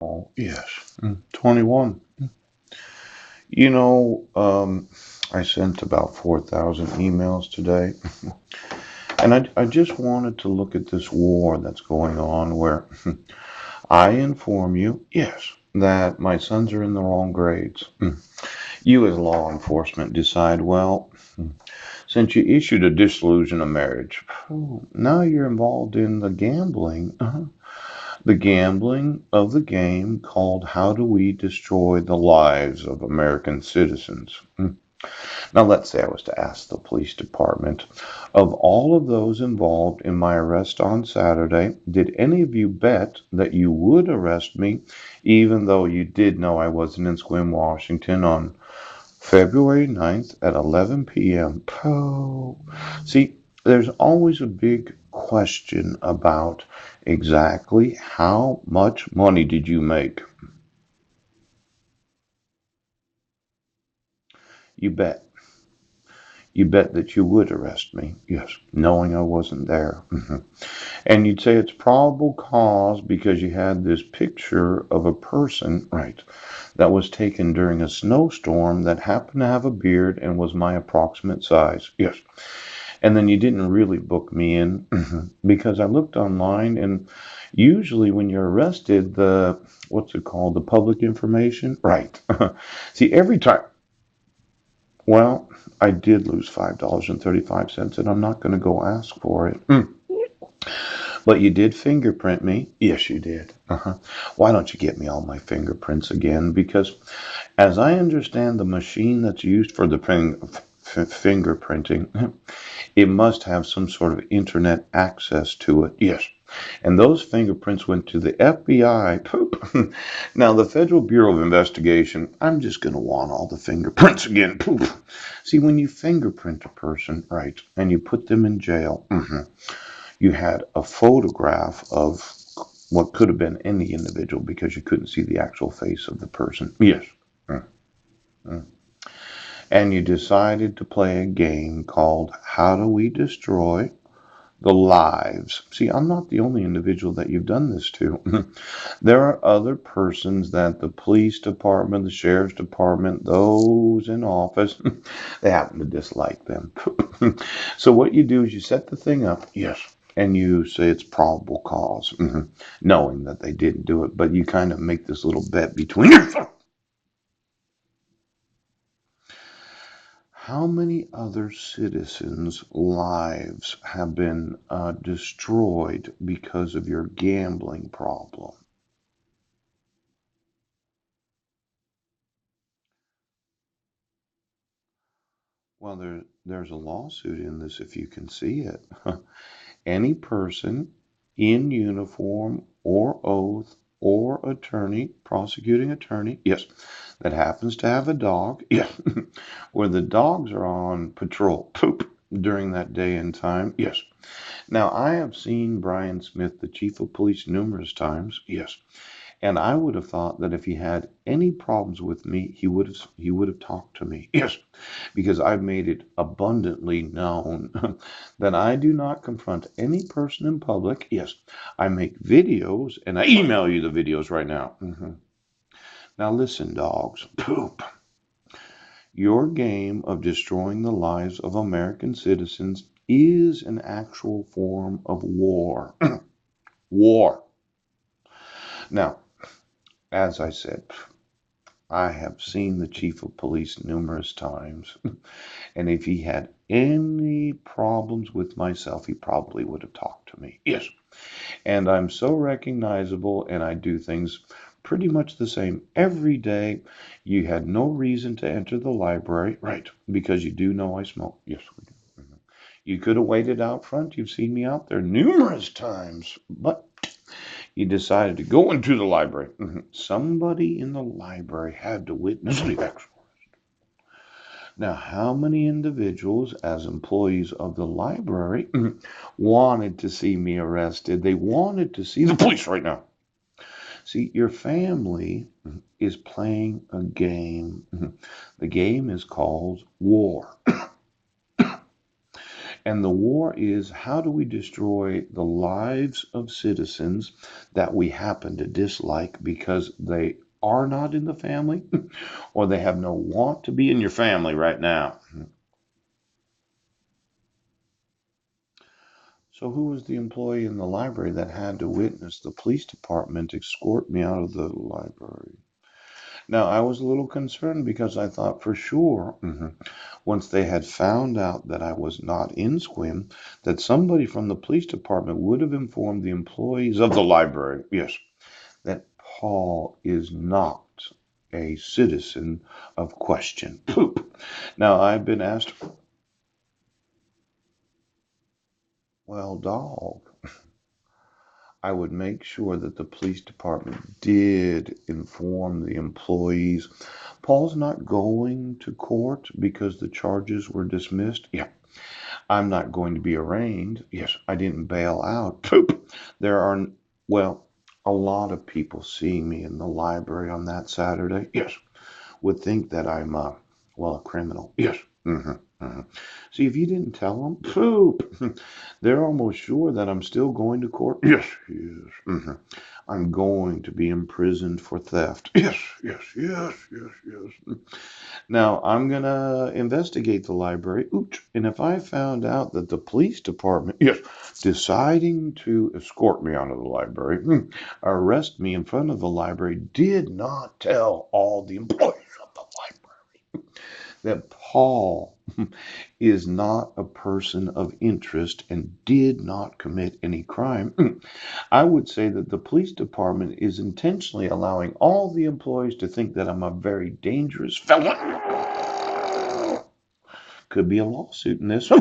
Oh, yes. 21. You know, I sent about 4,000 emails today, and I just wanted to look at this war that's going on where I inform you, yes, that my sons are in the wrong grades. You, as law enforcement, decide, well, since you issued a dissolution of marriage, now you're involved in the gambling. The gambling of the game called How Do We Destroy the Lives of American Citizens? Now, let's say I was to ask the police department, of all of those involved in my arrest on Saturday, did any of you bet that you would arrest me, even though you did know I wasn't in Sequim, Washington on February 9th at 11 p.m.? Oh. See, there's always a big question about exactly how much money did you make? You bet. You bet that you would arrest me. Yes, knowing I wasn't there. And you'd say it's probable cause because you had this picture of a person, right, that was taken during a snowstorm that happened to have a beard and was my approximate size. Yes. And then you didn't really book me in because I looked online, and usually when you're arrested, the what's it called? The public information? Right. See, every time, well, I did lose $5.35, and I'm not going to go ask for it. But you did fingerprint me. Yes, you did. Why don't you get me all my fingerprints again? Because as I understand the machine that's used for the fingerprinting, it must have some sort of internet access to it. Yes. And those fingerprints went to the FBI. Poop. Now, the Federal Bureau of Investigation, I'm just going to want all the fingerprints again. Poop. See, when you fingerprint a person, right, and you put them in jail, you had a photograph of what could have been any individual because you couldn't see the actual face of the person. Yes. Mm, mm. And you decided to play a game called How Do We Destroy the Lives? See, I'm not the only individual that you've done this to. There are other persons that the police department, the sheriff's department, those in office, they happen to dislike them. So what you do is you set the thing up, yes, and you say it's probable cause, knowing that they didn't do it, but you kind of make this little bet between yourself. How many other citizens' lives have been destroyed because of your gambling problem? Well, there's a lawsuit in this if you can see it. Any person in uniform or oath or attorney, prosecuting attorney, yes, that happens to have a dog, yes, where the dogs are on patrol, poop, during that day and time, yes. Now, I have seen Brian Smith, the chief of police, numerous times, yes, and I would have thought that if he had any problems with me, he would have talked to me, yes, because I've made it abundantly known that I do not confront any person in public. Yes, I make videos and I email you the videos right now. Now, listen, dogs, poop. Your game of destroying the lives of American citizens is an actual form of war. War. Now, as I said, I have seen the chief of police numerous times. And if he had any problems with myself, he probably would have talked to me. Yes. And I'm so recognizable and I do things pretty much the same every day. You had no reason to enter the library, right? Because you do know I smoke. Yes, we do. You could have waited out front. You've seen me out there numerous times, but you decided to go into the library. Somebody in the library had to witness the extra. Now, how many individuals, as employees of the library, wanted to see me arrested? They wanted to see the police right now. See, your family is playing a game. The game is called war. And the war is, how do we destroy the lives of citizens that we happen to dislike because they are not in the family or they have no want to be in your family right now? So, who was the employee in the library that had to witness the police department escort me out of the library? Now, I was a little concerned because I thought for sure, once they had found out that I was not in Squim, that somebody from the police department would have informed the employees of the library, yes, that Paul is not a citizen of question. Poop. Now, I've been asked, well, dog, I would make sure that the police department did inform the employees. Paul's not going to court because the charges were dismissed. Yeah. I'm not going to be arraigned. Yes, I didn't bail out. Poop. There are, well, a lot of people seeing me in the library on that Saturday. Yes, would think that I'm, well, a criminal. Yes. See, if you didn't tell them, poop, they're almost sure that I'm still going to court. Yes, yes. I'm going to be imprisoned for theft. Yes, yes, yes, yes, yes. Now, I'm going to investigate the library. Ooch. And if I found out that the police department, yes, deciding to escort me out of the library, arrest me in front of the library, did not tell all the employees of the library that Paul is not a person of interest and did not commit any crime, I would say that the police department is intentionally allowing all the employees to think that I'm a very dangerous felon. Could be a lawsuit in this.